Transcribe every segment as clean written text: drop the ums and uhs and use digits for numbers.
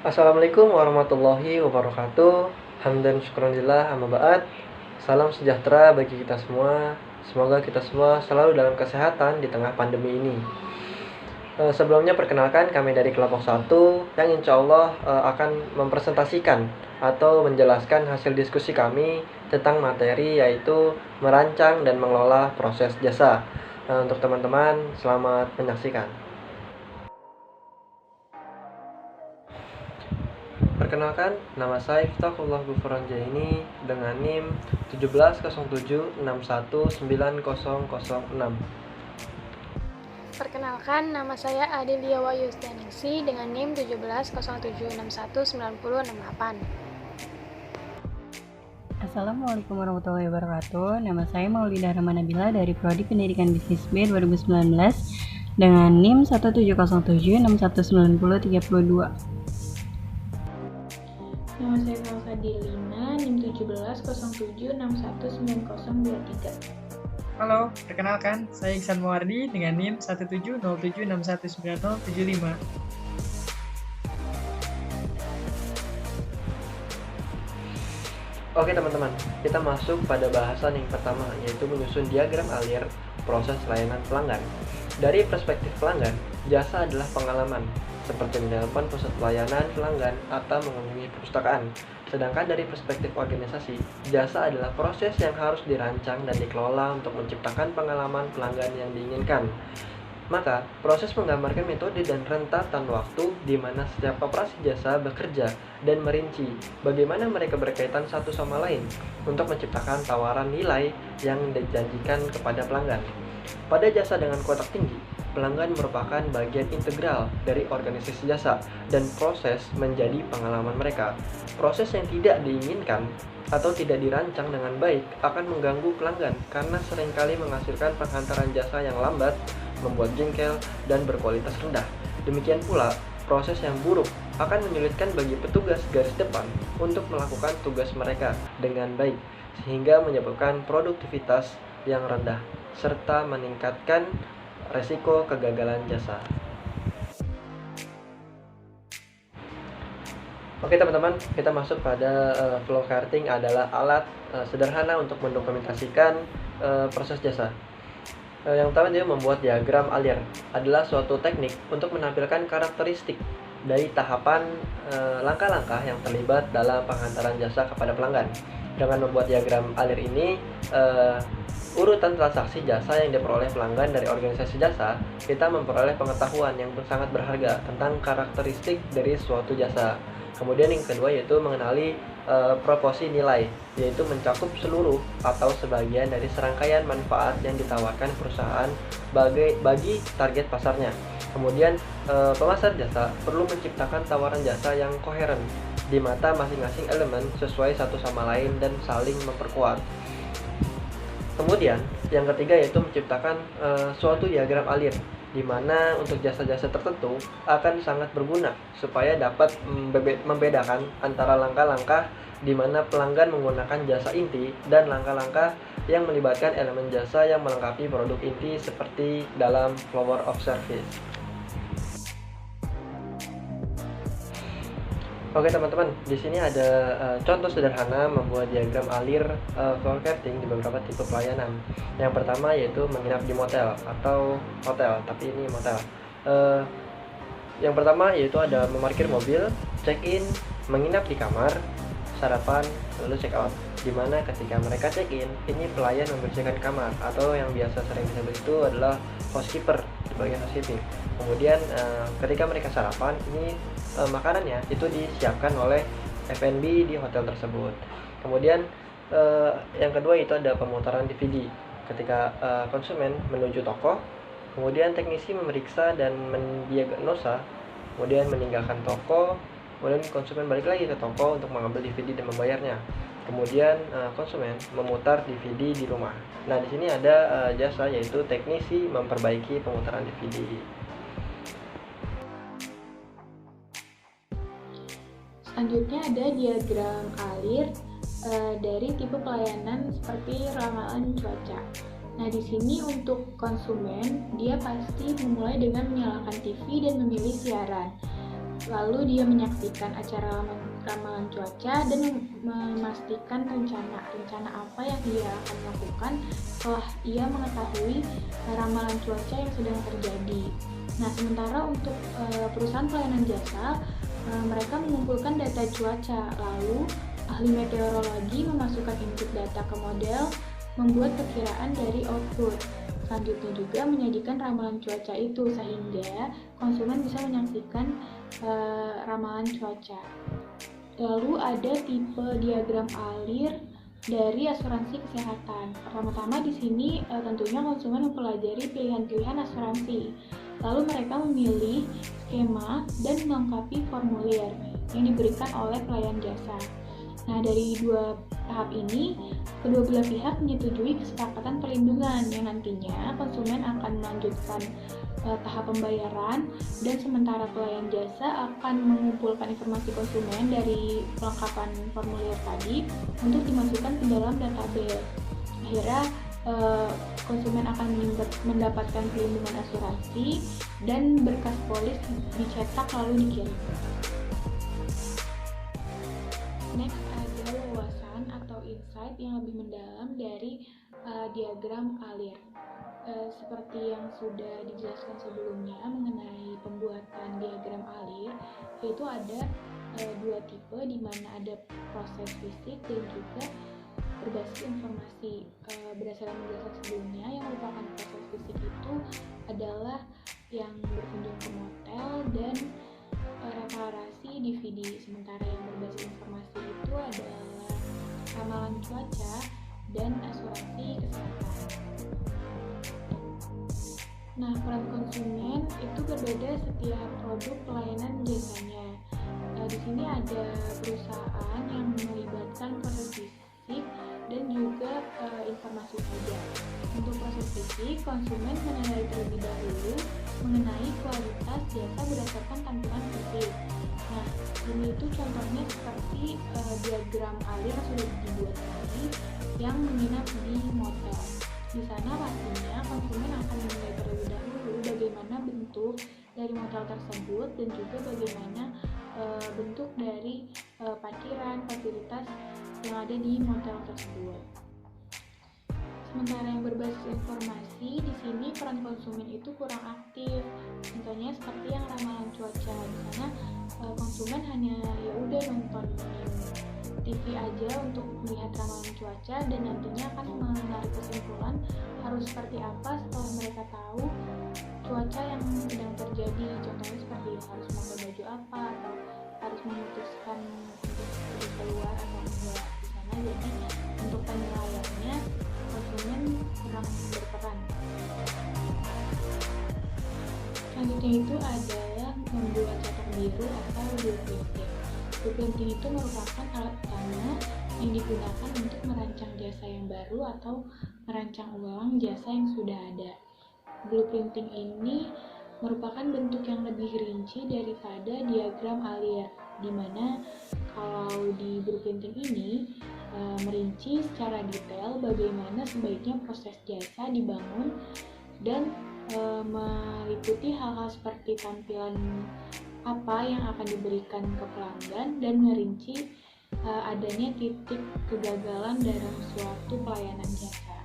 Assalamualaikum warahmatullahi wabarakatuh. Hamdan syukranillah amma ba'd. Salam sejahtera bagi kita semua. Semoga kita semua selalu dalam kesehatan di tengah pandemi ini. Sebelumnya perkenalkan kami dari kelompok 1 yang insya Allah akan mempresentasikan atau menjelaskan hasil diskusi kami tentang materi yaitu merancang dan mengelola proses jasa. Untuk teman-teman, selamat menyaksikan. Perkenalkan, nama saya Iftahullah Gufron Jaini dengan NIM 1707619006. Perkenalkan, nama saya Adelia Wayusdaningsi dengan NIM 1707619068. Assalamualaikum warahmatullahi wabarakatuh. Nama saya Maulidah Rahmanabila dari Prodi Pendidikan Bisnis B 2019 dengan NIM 1707619032. Nama saya Salsadilina, NIM 1707619023. Halo, perkenalkan, saya Iksan Muwardi dengan NIM 1707619075. Oke teman-teman, kita masuk pada bahasan yang pertama, yaitu menyusun diagram alir proses layanan pelanggan. Dari perspektif pelanggan, jasa adalah pengalaman, seperti menelpon pusat pelayanan pelanggan atau mengunjungi perpustakaan. Sedangkan dari perspektif organisasi, jasa adalah proses yang harus dirancang dan dikelola untuk menciptakan pengalaman pelanggan yang diinginkan. Maka, proses menggambarkan metode dan rentatan waktu di mana setiap operasi jasa bekerja dan merinci bagaimana mereka berkaitan satu sama lain untuk menciptakan tawaran nilai yang dijanjikan kepada pelanggan. Pada jasa dengan kotak tinggi, pelanggan merupakan bagian integral dari organisasi jasa dan proses menjadi pengalaman mereka. Proses yang tidak diinginkan atau tidak dirancang dengan baik akan mengganggu pelanggan karena seringkali menghasilkan penghantaran jasa yang lambat, membuat jengkel, dan berkualitas rendah. Demikian pula, proses yang buruk akan menyulitkan bagi petugas garis depan untuk melakukan tugas mereka dengan baik, sehingga menyebabkan produktivitas yang rendah, serta meningkatkan resiko kegagalan jasa. Oke teman-teman, kita masuk pada flowcharting adalah alat sederhana untuk mendokumentasikan proses jasa. Yang pertama, dia membuat diagram alir adalah suatu teknik untuk menampilkan karakteristik dari tahapan langkah-langkah yang terlibat dalam penghantaran jasa kepada pelanggan. Dengan membuat diagram alir ini, urutan transaksi jasa yang diperoleh pelanggan dari organisasi jasa, kita memperoleh pengetahuan yang sangat berharga tentang karakteristik dari suatu jasa. Kemudian yang kedua yaitu mengenali proporsi nilai, yaitu mencakup seluruh atau sebagian dari serangkaian manfaat yang ditawarkan perusahaan bagi target pasarnya. Kemudian pemasar jasa perlu menciptakan tawaran jasa yang koheren di mata masing-masing elemen sesuai satu sama lain dan saling memperkuat. Kemudian yang ketiga yaitu menciptakan suatu diagram alir, di mana untuk jasa-jasa tertentu akan sangat berguna supaya dapat membedakan antara langkah-langkah di mana pelanggan menggunakan jasa inti dan langkah-langkah yang melibatkan elemen jasa yang melengkapi produk inti seperti dalam flower of service. Oke teman-teman, di sini ada contoh sederhana membuat diagram alir forecasting di beberapa tipe pelayanan. Yang pertama yaitu menginap di motel atau hotel, tapi ini motel. Yang pertama yaitu ada memarkir mobil, check-in, menginap di kamar, sarapan, lalu check-out. Dimana ketika mereka check-in, ini pelayan membersihkan kamar atau yang biasa sering disebut itu adalah housekeeper di bagian housekeeping. Kemudian ketika mereka sarapan, ini makanannya itu disiapkan oleh F&B di hotel tersebut. Kemudian yang kedua itu ada pemutaran DVD. Ketika konsumen menuju toko, kemudian teknisi memeriksa dan mendiagnosa, kemudian meninggalkan toko, kemudian konsumen balik lagi ke toko untuk mengambil DVD dan membayarnya. Kemudian konsumen memutar DVD di rumah. Nah, di sini ada jasa yaitu teknisi memperbaiki pemutaran DVD. Selanjutnya ada diagram alir dari tipe pelayanan seperti ramalan cuaca. Nah, di sini untuk konsumen, dia pasti memulai dengan menyalakan TV dan memilih siaran. Lalu dia menyaksikan acara ramalan cuaca dan memastikan rencana apa yang dia akan lakukan setelah ia mengetahui ramalan cuaca yang sedang terjadi. Nah, sementara untuk perusahaan pelayanan jasa, mereka mengumpulkan data cuaca, lalu ahli meteorologi memasukkan input data ke model, membuat perkiraan dari output. Selanjutnya juga menyajikan ramalan cuaca itu sehingga konsumen bisa menyaksikan ramalan cuaca. Lalu ada tipe diagram alir dari asuransi kesehatan. Pertama-tama di sini tentunya konsumen mempelajari pilihan-pilihan asuransi. Lalu mereka memilih skema dan melengkapi formulir yang diberikan oleh pelayan jasa. Nah, dari dua tahap ini, kedua belah pihak menyetujui kesepakatan perlindungan yang nantinya konsumen akan melanjutkan tahap pembayaran, dan sementara pelayan jasa akan mengumpulkan informasi konsumen dari kelengkapan formulir tadi untuk dimasukkan ke dalam database. Akhirnya konsumen akan mendapatkan perlindungan asuransi dan berkas polis dicetak lalu dikirim. Next ada wawasan atau insight yang lebih mendalam dari diagram alir. Seperti yang sudah dijelaskan sebelumnya mengenai pembuatan diagram alir, yaitu ada dua tipe, di mana ada proses fisik dan juga berbasis informasi. Berdasarkan penjelasan sebelumnya, yang merupakan proses fisik itu adalah yang berkunjung ke motel dan reparasi DVD, sementara yang berbasis informasi itu adalah ramalan cuaca dan asuransi kesehatan. Nah, peran konsumen itu berbeda setiap produk pelayanan jasanya. Di sini ada perusahaan yang melibatkan proses fisik dan juga informasi saja. Untuk proses fisik, konsumen menilai terlebih dahulu mengenai kualitas jasa berdasarkan tampilan fisik. Nah, ini itu contohnya seperti diagram alir yang sudah dibuat tadi yang menginap di motel. Di sana pastinya konsumen akan menilai terlebih dahulu bagaimana bentuk dari motel tersebut dan juga bagaimana bentuk dari parkiran, fasilitas yang ada di motel tersebut. Sementara yang berbasis informasi, di sini peran konsumen itu kurang aktif. Contohnya seperti yang ramalan cuaca. Di sana konsumen hanya ya udah nonton TV aja untuk melihat ramalan cuaca dan nantinya akan menarik kesimpulan harus seperti apa setelah mereka tahu cuaca yang sedang terjadi. Contohnya seperti harus memakai baju apa atau harus memutuskan untuk pergi keluar atau enggak di sana. Jadi untuk penilaiannya konsumen kurang berperan. Selanjutnya itu adalah membuat cetak biru atau blueprinting. Blueprinting itu merupakan alat utama yang digunakan untuk merancang jasa yang baru atau merancang ulang jasa yang sudah ada. Blueprinting ini merupakan bentuk yang lebih rinci daripada diagram alir, di mana kalau di blueprinting ini merinci secara detail bagaimana sebaiknya proses jasa dibangun dan meliputi hal-hal seperti tampilan apa yang akan diberikan ke pelanggan dan merinci adanya titik kegagalan dalam suatu pelayanan jasa.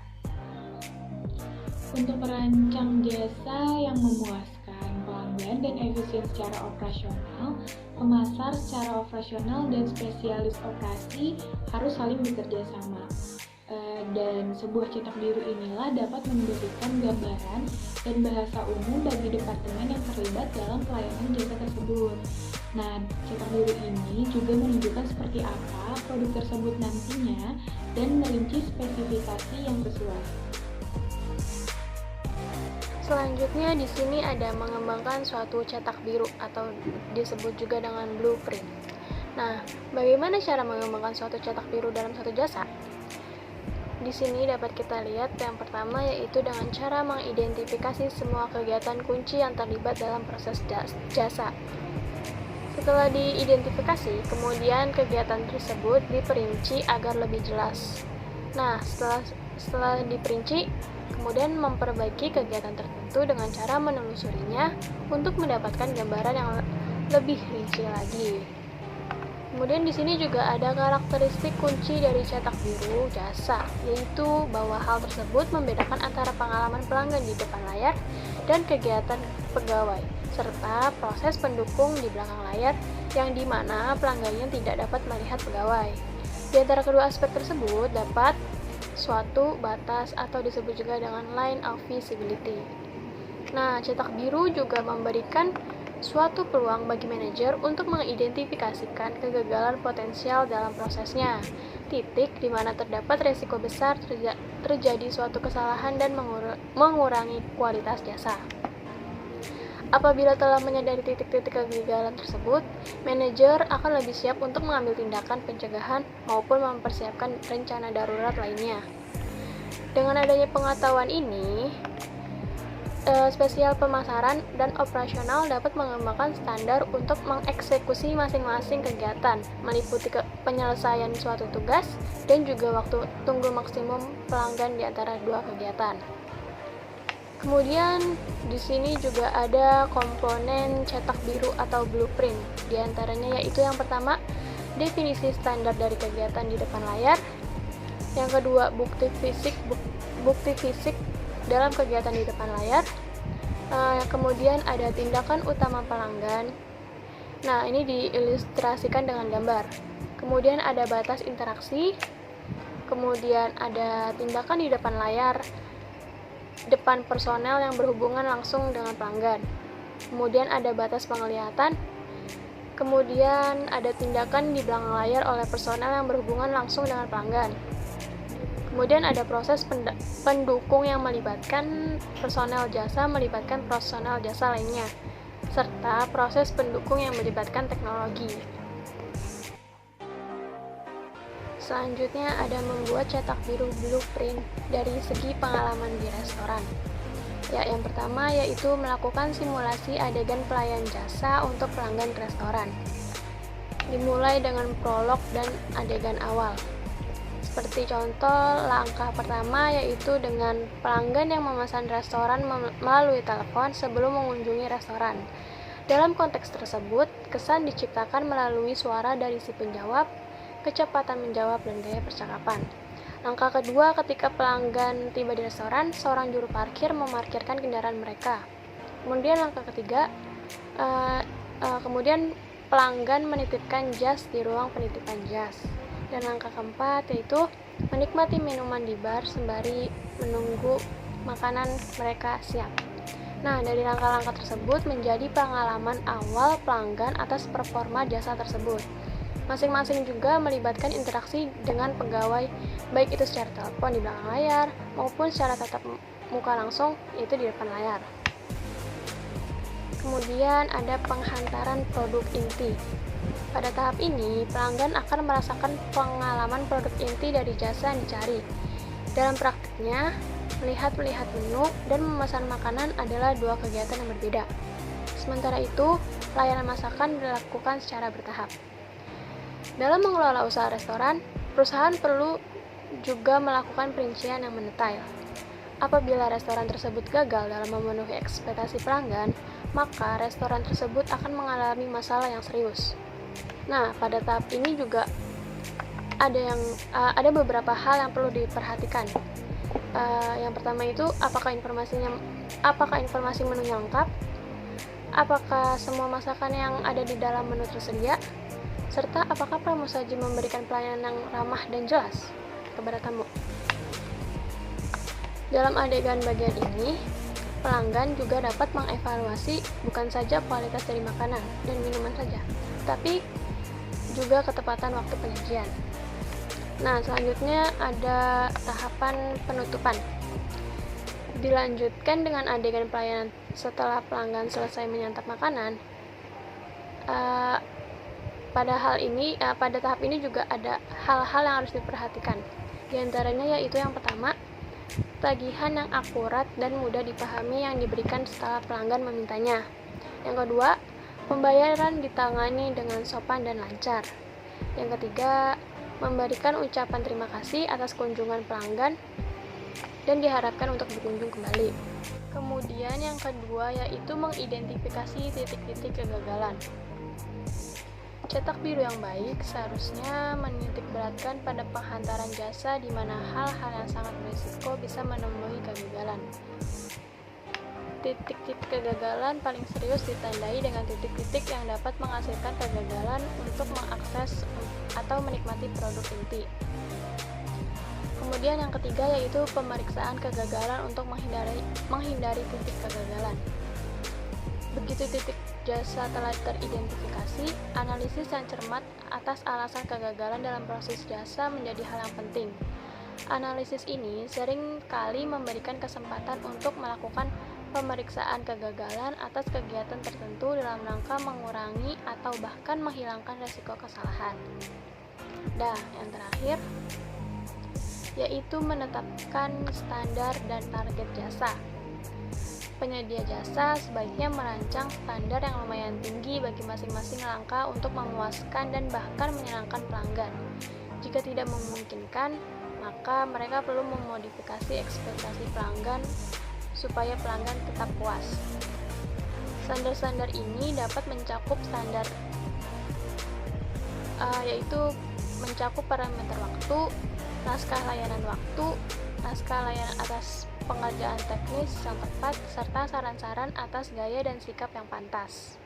Untuk merancang jasa yang memuaskan pelanggan dan efisien secara operasional, pemasar secara operasional dan spesialis operasi harus saling bekerja sama. Dan sebuah cetak biru inilah dapat memberikan gambaran dan bahasa umum bagi departemen yang terlibat dalam pelayanan jasa tersebut. Nah, cetak biru ini juga menunjukkan seperti apa produk tersebut nantinya dan merinci spesifikasi yang sesuai. Selanjutnya di sini ada mengembangkan suatu cetak biru atau disebut juga dengan blueprint. Nah, bagaimana cara mengembangkan suatu cetak biru dalam satu jasa? Di sini dapat kita lihat yang pertama yaitu dengan cara mengidentifikasi semua kegiatan kunci yang terlibat dalam proses jasa. Setelah diidentifikasi, kemudian kegiatan tersebut diperinci agar lebih jelas. Nah, setelah diperinci, kemudian memperbaiki kegiatan tertentu dengan cara menelusurinya untuk mendapatkan gambaran yang lebih rinci lagi. Kemudian di sini juga ada karakteristik kunci dari cetak biru jasa, yaitu bahwa hal tersebut membedakan antara pengalaman pelanggan di depan layar dan kegiatan pegawai, serta proses pendukung di belakang layar yang dimana pelanggannya tidak dapat melihat pegawai. Di antara kedua aspek tersebut dapat suatu batas atau disebut juga dengan line of visibility. Nah, cetak biru juga memberikan suatu peluang bagi manajer untuk mengidentifikasikan kegagalan potensial dalam prosesnya, titik di mana terdapat resiko besar terjadi suatu kesalahan dan mengurangi kualitas jasa. Apabila telah menyadari titik-titik kegagalan tersebut, manajer akan lebih siap untuk mengambil tindakan pencegahan maupun mempersiapkan rencana darurat lainnya. Dengan adanya pengetahuan ini, spesial pemasaran dan operasional dapat mengembangkan standar untuk mengeksekusi masing-masing kegiatan, meliputi penyelesaian suatu tugas dan juga waktu tunggu maksimum pelanggan di antara dua kegiatan. Kemudian di sini juga ada komponen cetak biru atau blueprint. Di antaranya yaitu yang pertama, definisi standar dari kegiatan di depan layar. Yang kedua, bukti fisik dalam kegiatan di depan layar. Kemudian ada tindakan utama pelanggan. Nah, ini diilustrasikan dengan gambar. Kemudian ada batas interaksi. Kemudian ada tindakan di depan layar, depan personel yang berhubungan langsung dengan pelanggan. Kemudian ada batas penglihatan. Kemudian ada tindakan di belakang layar oleh personel yang berhubungan langsung dengan pelanggan. Kemudian ada proses pendukung yang melibatkan personel jasa lainnya, serta proses pendukung yang melibatkan teknologi. Selanjutnya ada membuat cetak biru blueprint dari segi pengalaman di restoran. Ya, yang pertama yaitu melakukan simulasi adegan pelayan jasa untuk pelanggan restoran. Dimulai dengan prolog dan adegan awal. Seperti contoh, langkah pertama yaitu dengan pelanggan yang memesan restoran melalui telepon sebelum mengunjungi restoran. Dalam konteks tersebut, kesan diciptakan melalui suara dari si penjawab, kecepatan menjawab, dan gaya percakapan. Langkah kedua, ketika pelanggan tiba di restoran, seorang juru parkir memarkirkan kendaraan mereka. Kemudian langkah ketiga, kemudian pelanggan menitipkan jas di ruang penitipan jas. Dan langkah keempat yaitu menikmati minuman di bar sembari menunggu makanan mereka siap. Nah, dari langkah-langkah tersebut menjadi pengalaman awal pelanggan atas performa jasa tersebut. Masing-masing juga melibatkan interaksi dengan pegawai, baik itu secara telepon di belakang layar maupun secara tatap muka langsung, yaitu di depan layar. Kemudian ada penghantaran produk inti. Pada tahap ini, pelanggan akan merasakan pengalaman produk inti dari jasa yang dicari. Dalam praktiknya, melihat menu dan memesan makanan adalah dua kegiatan yang berbeda. Sementara itu, layanan masakan dilakukan secara bertahap. Dalam mengelola usaha restoran, perusahaan perlu juga melakukan perincian yang mendetail. Apabila restoran tersebut gagal dalam memenuhi ekspektasi pelanggan, maka restoran tersebut akan mengalami masalah yang serius. Nah, pada tahap ini juga ada beberapa hal yang perlu diperhatikan. Yang pertama itu, apakah informasi menunya lengkap, apakah semua masakan yang ada di dalam menu tersedia, serta apakah pramusaji memberikan pelayanan yang ramah dan jelas kepada tamu. Dalam adegan bagian ini, pelanggan juga dapat mengevaluasi bukan saja kualitas dari makanan dan minuman saja, tapi juga ketepatan waktu penyajian. Nah, selanjutnya ada tahapan penutupan. Dilanjutkan dengan adegan pelayanan setelah pelanggan selesai menyantap makanan. Pada tahap ini juga ada hal-hal yang harus diperhatikan. Di antaranya yaitu yang pertama, tagihan yang akurat dan mudah dipahami yang diberikan setelah pelanggan memintanya. Yang kedua, pembayaran ditangani dengan sopan dan lancar. Yang ketiga, memberikan ucapan terima kasih atas kunjungan pelanggan dan diharapkan untuk berkunjung kembali. Kemudian yang kedua yaitu mengidentifikasi titik-titik kegagalan. Cetak biru yang baik seharusnya menitik beratkan pada penghantaran jasa di mana hal-hal yang sangat berisiko bisa menemui kegagalan. Titik-titik kegagalan paling serius ditandai dengan titik-titik yang dapat menghasilkan kegagalan untuk mengakses atau menikmati produk inti. Kemudian yang ketiga yaitu pemeriksaan kegagalan untuk menghindari titik kegagalan. Begitu titik jasa telah teridentifikasi, analisis yang cermat atas alasan kegagalan dalam proses jasa menjadi hal yang penting. Analisis ini sering kali memberikan kesempatan untuk melakukan pemeriksaan kegagalan atas kegiatan tertentu dalam rangka mengurangi atau bahkan menghilangkan risiko kesalahan. Yang terakhir yaitu menetapkan standar dan target jasa. Penyedia jasa sebaiknya merancang standar yang lumayan tinggi bagi masing-masing langkah untuk memuaskan dan bahkan menyenangkan pelanggan. Jika tidak memungkinkan, maka mereka perlu memodifikasi ekspektasi pelanggan supaya pelanggan tetap puas. Standar-standar ini dapat mencakup standar yaitu mencakup parameter waktu, naskah layanan waktu, naskah layanan atas pengerjaan teknis yang tepat, serta saran-saran atas gaya dan sikap yang pantas.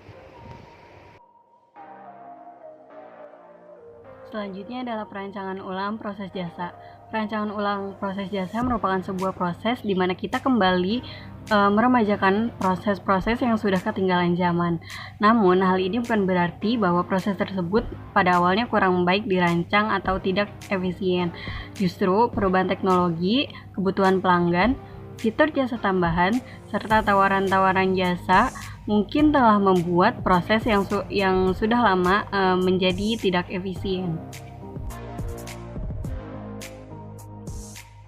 Selanjutnya adalah perancangan ulang proses jasa. Perancangan ulang proses jasa merupakan sebuah proses di mana kita kembali meremajakan proses-proses yang sudah ketinggalan zaman. Namun, hal ini bukan berarti bahwa proses tersebut pada awalnya kurang baik dirancang atau tidak efisien. Justru, perubahan teknologi, kebutuhan pelanggan, fitur jasa tambahan, serta tawaran-tawaran jasa mungkin telah membuat proses yang sudah lama menjadi tidak efisien.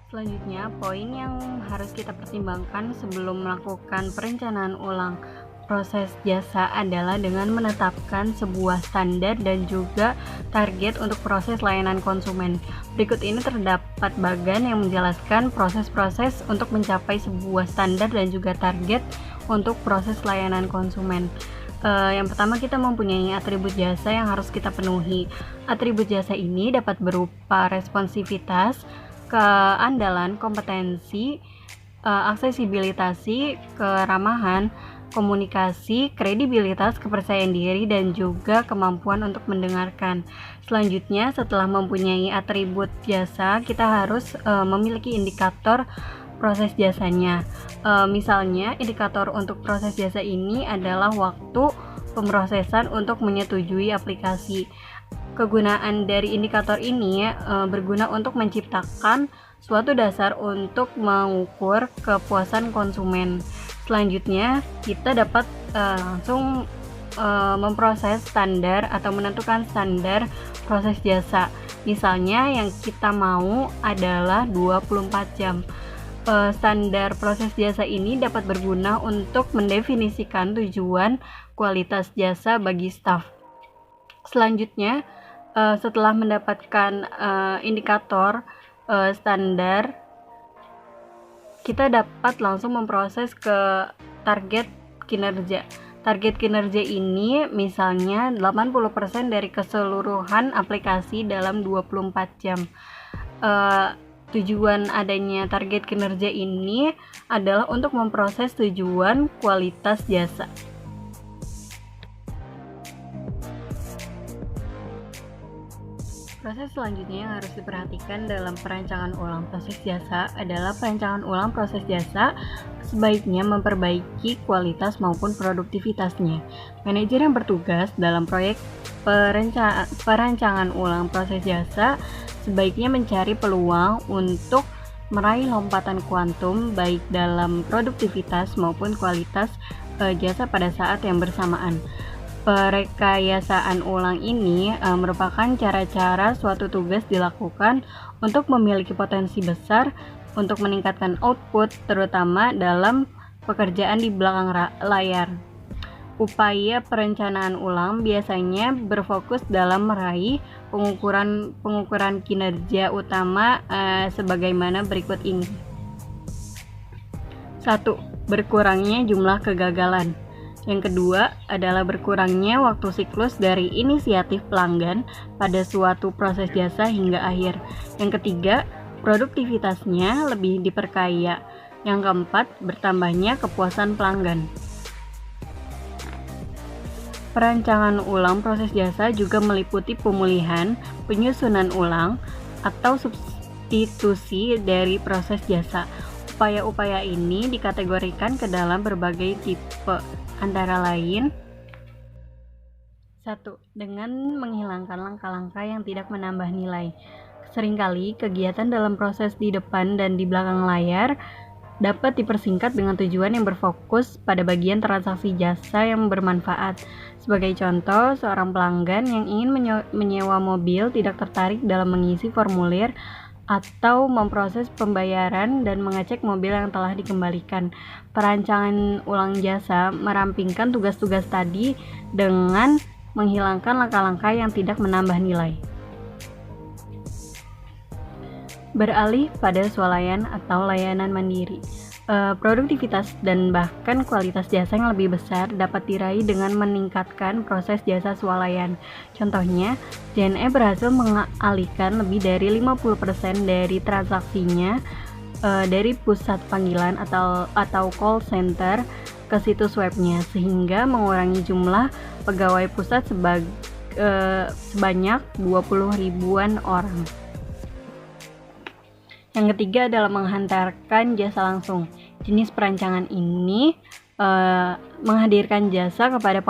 Selanjutnya, poin yang harus kita pertimbangkan sebelum melakukan perencanaan ulang proses jasa adalah dengan menetapkan sebuah standar dan juga target untuk proses layanan konsumen. Berikut ini terdapat bagan yang menjelaskan proses-proses untuk mencapai sebuah standar dan juga target untuk proses layanan konsumen. Yang pertama, kita mempunyai atribut jasa yang harus kita penuhi. Atribut jasa ini dapat berupa responsivitas, keandalan, kompetensi, aksesibilitas, keramahan, komunikasi, kredibilitas, kepercayaan diri, dan juga kemampuan untuk mendengarkan. Selanjutnya, setelah mempunyai atribut jasa, kita harus memiliki indikator proses jasanya. Misalnya, indikator untuk proses jasa ini adalah waktu pemrosesan untuk menyetujui aplikasi. Kegunaan dari indikator ini berguna untuk menciptakan suatu dasar untuk mengukur kepuasan konsumen. Selanjutnya, kita dapat langsung memproses standar atau menentukan standar proses jasa. Misalnya yang kita mau adalah 24 jam. Standar proses jasa ini dapat berguna untuk mendefinisikan tujuan kualitas jasa bagi staf. Selanjutnya, setelah mendapatkan indikator standar, kita dapat langsung memproses ke target kinerja. Target kinerja ini misalnya 80% dari keseluruhan aplikasi dalam 24 jam. Tujuan adanya target kinerja ini adalah untuk memproses tujuan kualitas jasa. Proses selanjutnya yang harus diperhatikan dalam perancangan ulang proses jasa adalah perancangan ulang proses jasa sebaiknya memperbaiki kualitas maupun produktivitasnya. Manajer yang bertugas dalam proyek perancangan ulang proses jasa sebaiknya mencari peluang untuk meraih lompatan kuantum baik dalam produktivitas maupun kualitas jasa pada saat yang bersamaan. Perekayasaan ulang ini merupakan cara-cara suatu tugas dilakukan untuk memiliki potensi besar untuk meningkatkan output, terutama dalam pekerjaan di belakang layar. Upaya perencanaan ulang biasanya berfokus dalam meraih pengukuran kinerja utama sebagaimana berikut ini. 1. Berkurangnya jumlah kegagalan. Yang kedua adalah berkurangnya waktu siklus dari inisiatif pelanggan pada suatu proses jasa hingga akhir. Yang ketiga, produktivitasnya lebih diperkaya. Yang keempat, bertambahnya kepuasan pelanggan. Perancangan ulang proses jasa juga meliputi pemulihan, penyusunan ulang, atau substitusi dari proses jasa. Upaya-upaya ini dikategorikan ke dalam berbagai tipe, antara lain 1. Dengan menghilangkan langkah-langkah yang tidak menambah nilai. Seringkali kegiatan dalam proses di depan dan di belakang layar dapat dipersingkat dengan tujuan yang berfokus pada bagian transaksi jasa yang bermanfaat. Sebagai contoh, seorang pelanggan yang ingin menyewa mobil tidak tertarik dalam mengisi formulir atau memproses pembayaran dan mengecek mobil yang telah dikembalikan. Perancangan ulang jasa merampingkan tugas-tugas tadi dengan menghilangkan langkah-langkah yang tidak menambah nilai. Beralih pada swalayan atau layanan mandiri. Produktivitas dan bahkan kualitas jasa yang lebih besar dapat diraih dengan meningkatkan proses jasa swalayan. Contohnya, JNE berhasil mengalihkan lebih dari 50% dari transaksinya dari pusat panggilan atau call center ke situs webnya, sehingga mengurangi jumlah pegawai pusat sebanyak 20.000-an orang. Yang ketiga adalah menghantarkan jasa langsung. Jenis perancangan ini menghadirkan jasa kepada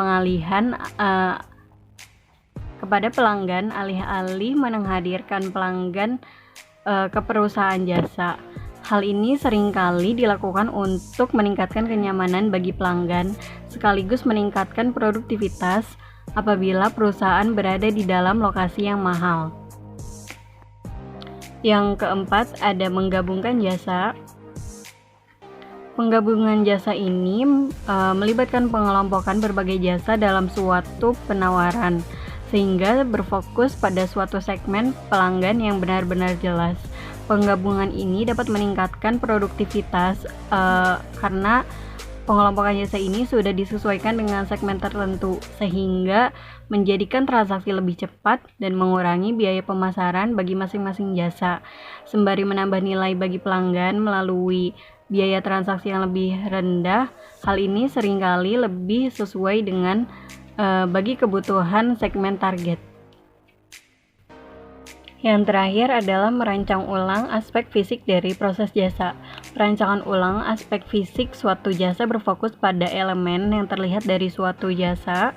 pelanggan alih-alih menghadirkan pelanggan ke perusahaan jasa. Hal ini seringkali dilakukan untuk meningkatkan kenyamanan bagi pelanggan sekaligus meningkatkan produktivitas apabila perusahaan berada di dalam lokasi yang mahal. Yang keempat ada menggabungkan jasa. Penggabungan jasa ini melibatkan pengelompokan berbagai jasa dalam suatu penawaran, sehingga berfokus pada suatu segmen pelanggan yang benar-benar jelas. Penggabungan ini dapat meningkatkan produktivitas karena pengelompokan jasa ini sudah disesuaikan dengan segmen tertentu, sehingga menjadikan transaksi lebih cepat dan mengurangi biaya pemasaran bagi masing-masing jasa, sembari menambah nilai bagi pelanggan melalui biaya transaksi yang lebih rendah. Hal ini seringkali lebih sesuai dengan bagi kebutuhan segmen target. Yang terakhir adalah merancang ulang aspek fisik dari proses jasa. Perancangan ulang aspek fisik suatu jasa berfokus pada elemen yang terlihat dari suatu jasa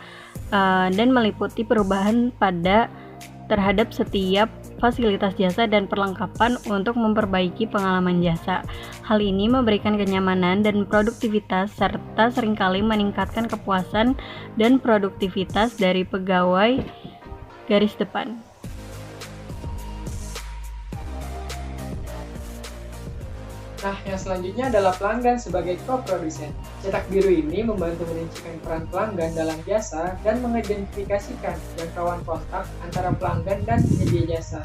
dan meliputi perubahan terhadap setiap fasilitas jasa dan perlengkapan untuk memperbaiki pengalaman jasa. Hal ini memberikan kenyamanan dan produktivitas serta seringkali meningkatkan kepuasan dan produktivitas dari pegawai garis depan. Nah, yang selanjutnya adalah pelanggan sebagai co-produsen. Cetak biru ini membantu merincikan peran pelanggan dalam jasa dan mengidentifikasikan jangkauan kontak antara pelanggan dan penyedia jasa.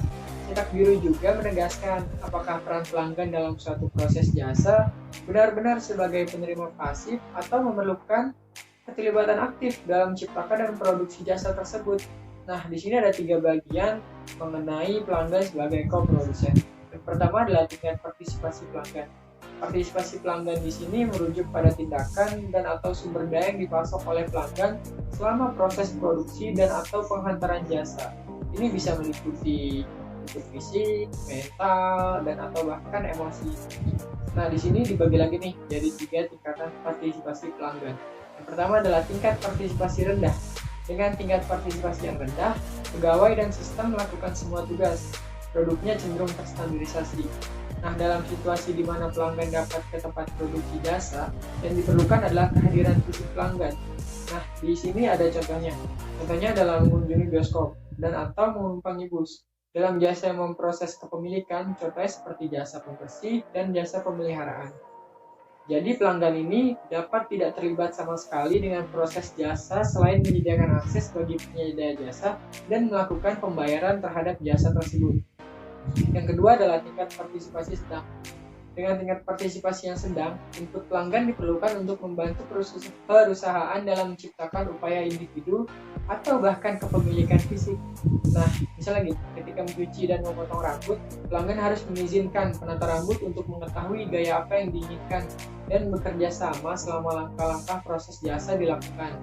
Cetak biru juga menegaskan apakah peran pelanggan dalam suatu proses jasa benar-benar sebagai penerima pasif atau memerlukan keterlibatan aktif dalam menciptakan dan produksi jasa tersebut. Nah, di sini ada 3 bagian mengenai pelanggan sebagai co-produsen. Yang pertama adalah tingkat partisipasi pelanggan. Partisipasi pelanggan di sini merujuk pada tindakan dan atau sumber daya yang dipasok oleh pelanggan selama proses produksi dan atau penghantaran jasa. Ini bisa meliputi fisik, mental, dan atau bahkan emosi. Nah, di sini dibagi lagi nih jadi 3 tingkatan partisipasi pelanggan. Yang pertama adalah tingkat partisipasi rendah. Dengan tingkat partisipasi yang rendah, pegawai dan sistem melakukan semua tugas. Produknya cenderung terstandarisasi. Nah, dalam situasi di mana pelanggan dapat ke tempat produksi jasa, yang diperlukan adalah kehadiran fisik pelanggan. Nah, di sini ada contohnya. Contohnya adalah mengunjungi bioskop dan atau menumpangi bus. Dalam jasa yang memproses kepemilikan, contohnya seperti jasa pembersih dan jasa pemeliharaan. Jadi pelanggan ini dapat tidak terlibat sama sekali dengan proses jasa selain menyediakan akses bagi penyedia jasa dan melakukan pembayaran terhadap jasa tersebut. Yang kedua adalah tingkat partisipasi sedang. Dengan tingkat partisipasi yang sedang, input pelanggan diperlukan untuk membantu perusahaan dalam menciptakan upaya individu atau bahkan kepemilikan fisik. Nah, misalnya ketika mencuci dan memotong rambut, pelanggan harus mengizinkan penata rambut untuk mengetahui gaya apa yang diinginkan dan bekerja sama selama langkah-langkah proses jasa dilakukan.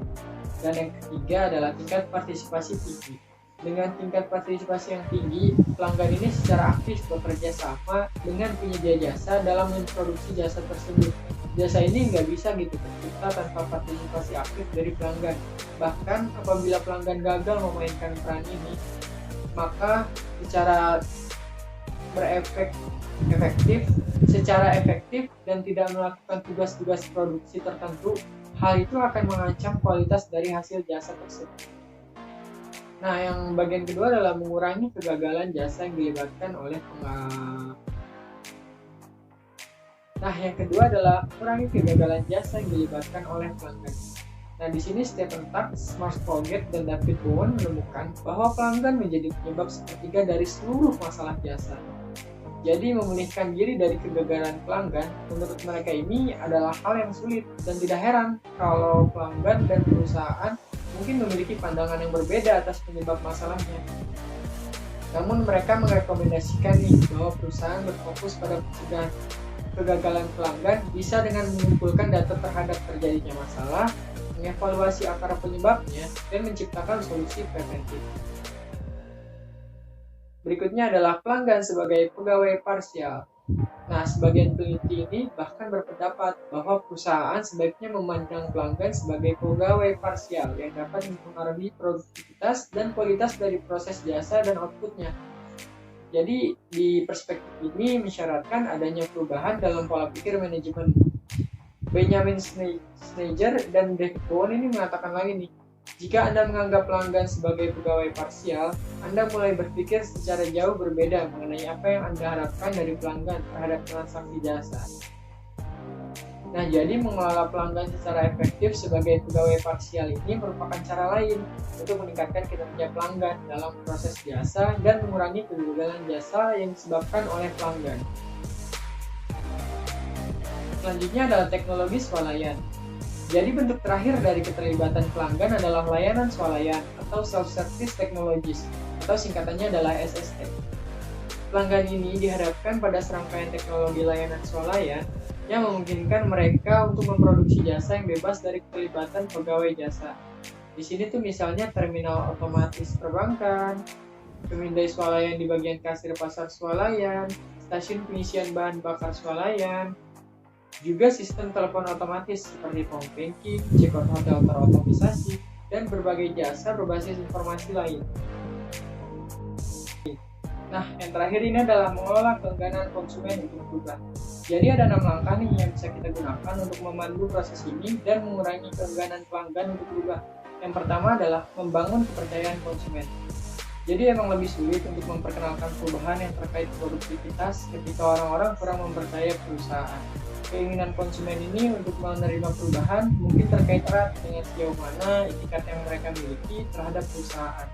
Dan yang ketiga adalah tingkat partisipasi tinggi. Dengan tingkat partisipasi yang tinggi, pelanggan ini secara aktif bekerja sama dengan penyedia jasa dalam memproduksi jasa tersebut. Jasa ini nggak bisa tercipta tanpa partisipasi aktif dari pelanggan. Bahkan apabila pelanggan gagal memainkan peran ini, maka secara efektif dan tidak melakukan tugas-tugas produksi tertentu, hal itu akan mengancam kualitas dari hasil jasa tersebut. Nah, yang bagian kedua adalah mengurangi kegagalan jasa yang dilibatkan oleh pelanggan. Nah, di sini Stephen Tax, Mark Colgate, dan David Bowen menemukan bahwa pelanggan menjadi penyebab sepertiga dari seluruh masalah jasa. Jadi, memulihkan diri dari kegagalan pelanggan, menurut mereka ini adalah hal yang sulit, dan tidak heran kalau pelanggan dan perusahaan mungkin memiliki pandangan yang berbeda atas penyebab masalahnya. Namun mereka merekomendasikan bahwa perusahaan berfokus pada pencegahan kegagalan pelanggan bisa dengan mengumpulkan data terhadap terjadinya masalah, mengevaluasi akar penyebabnya, dan menciptakan solusi preventif. Berikutnya adalah pelanggan sebagai pegawai parsial. Nah, sebagian peneliti ini bahkan berpendapat bahwa perusahaan sebaiknya memandang pelanggan sebagai pegawai parsial yang dapat mempengaruhi produktivitas dan kualitas dari proses jasa dan outputnya. Jadi, di perspektif ini mensyaratkan adanya perubahan dalam pola pikir manajemen. Benjamin Schneider dan David Bowen ini mengatakan lagi jika Anda menganggap pelanggan sebagai pegawai parsial, Anda mulai berpikir secara jauh berbeda mengenai apa yang Anda harapkan dari pelanggan terhadap transaksi jasa. Nah, jadi mengelola pelanggan secara efektif sebagai pegawai parsial ini merupakan cara lain untuk meningkatkan kinerja pelanggan dalam proses jasa dan mengurangi kegagalan jasa yang disebabkan oleh pelanggan. Selanjutnya adalah teknologi swalayan. Jadi bentuk terakhir dari keterlibatan pelanggan adalah layanan swalayan atau self-service technologies, atau singkatannya adalah SST. Pelanggan ini diharapkan pada serangkaian teknologi layanan swalayan yang memungkinkan mereka untuk memproduksi jasa yang bebas dari keterlibatan pegawai jasa. Di sini misalnya terminal otomatis perbankan, pemindai swalayan di bagian kasir pasar swalayan, stasiun pengisian bahan bakar swalayan, juga sistem telepon otomatis seperti phone banking, check-out hotel terotomatisasi, dan berbagai jasa berbasis informasi lain. Nah, yang terakhir ini adalah mengelola keengganan konsumen untuk berubah. Jadi ada 6 langkah yang bisa kita gunakan untuk memandu proses ini dan mengurangi keengganan pelanggan untuk berubah. Yang pertama adalah membangun kepercayaan konsumen. Jadi emang lebih sulit untuk memperkenalkan perubahan yang terkait produktivitas ketika orang-orang kurang mempercayai perusahaan. Keinginan konsumen ini untuk menerima perubahan mungkin terkait erat dengan sejauh mana etikat yang mereka miliki terhadap perusahaan.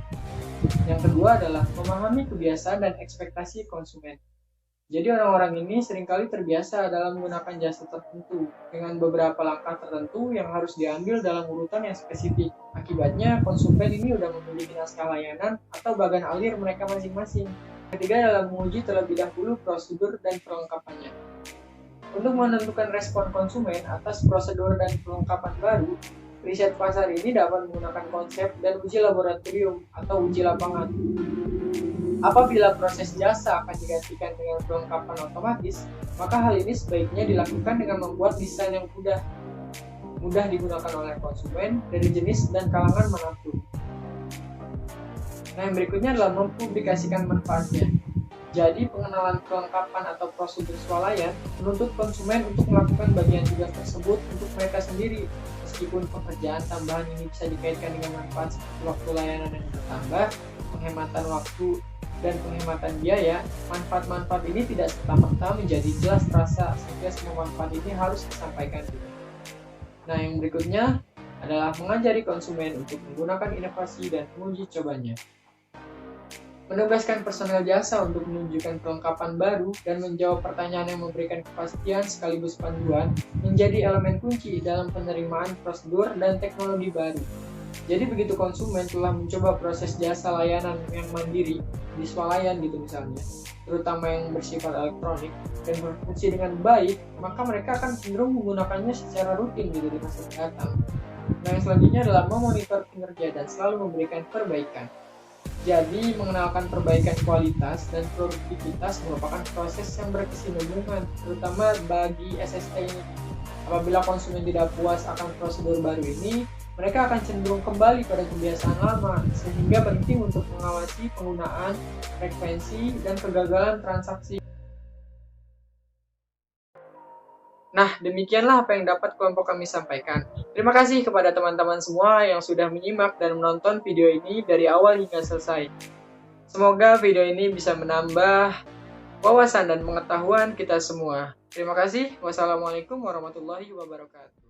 Yang kedua adalah memahami kebiasaan dan ekspektasi konsumen. Jadi orang-orang ini seringkali terbiasa dalam menggunakan jasa tertentu dengan beberapa langkah tertentu yang harus diambil dalam urutan yang spesifik. Akibatnya konsumen ini sudah memiliki naskah layanan atau bagan alir mereka masing-masing. Ketiga adalah menguji terlebih dahulu prosedur dan perlengkapannya. Untuk menentukan respon konsumen atas prosedur dan perlengkapan baru, riset pasar ini dapat menggunakan konsep dan uji laboratorium atau uji lapangan. Apabila proses jasa akan digantikan dengan perlengkapan otomatis, maka hal ini sebaiknya dilakukan dengan membuat desain yang mudah digunakan oleh konsumen dari jenis dan kalangan manapun. Nah, yang berikutnya adalah mempublikasikan manfaatnya. Jadi, pengenalan perlengkapan atau prosedur swalayan menuntut konsumen untuk melakukan bagian tugas tersebut untuk mereka sendiri. Meskipun pekerjaan tambahan ini bisa dikaitkan dengan manfaat seperti waktu layanan yang bertambah, penghematan waktu, dan penghematan biaya, manfaat-manfaat ini tidak serta-merta menjadi jelas terasa sehingga semua manfaat ini harus disampaikan juga. Nah, yang berikutnya adalah mengajari konsumen untuk menggunakan inovasi dan menguji cobanya. Menugaskan personel jasa untuk menunjukkan perlengkapan baru dan menjawab pertanyaan yang memberikan kepastian sekaligus panduan menjadi elemen kunci dalam penerimaan prosedur dan teknologi baru. Jadi begitu konsumen telah mencoba proses jasa layanan yang mandiri di swalayan gitu misalnya, terutama yang bersifat elektronik dan berfungsi dengan baik, maka mereka akan cenderung menggunakannya secara rutin gitu di masa mendatang. Nah, yang selanjutnya adalah memonitor kinerja dan selalu memberikan perbaikan. Jadi, mengenalkan perbaikan kualitas dan produktivitas merupakan proses yang berkesinambungan, terutama bagi SST ini. Apabila konsumen tidak puas akan prosedur baru ini, mereka akan cenderung kembali pada kebiasaan lama, sehingga penting untuk mengawasi penggunaan, frekuensi, dan kegagalan transaksi. Nah, demikianlah apa yang dapat kelompok kami sampaikan. Terima kasih kepada teman-teman semua yang sudah menyimak dan menonton video ini dari awal hingga selesai. Semoga video ini bisa menambah wawasan dan pengetahuan kita semua. Terima kasih. Wassalamualaikum warahmatullahi wabarakatuh.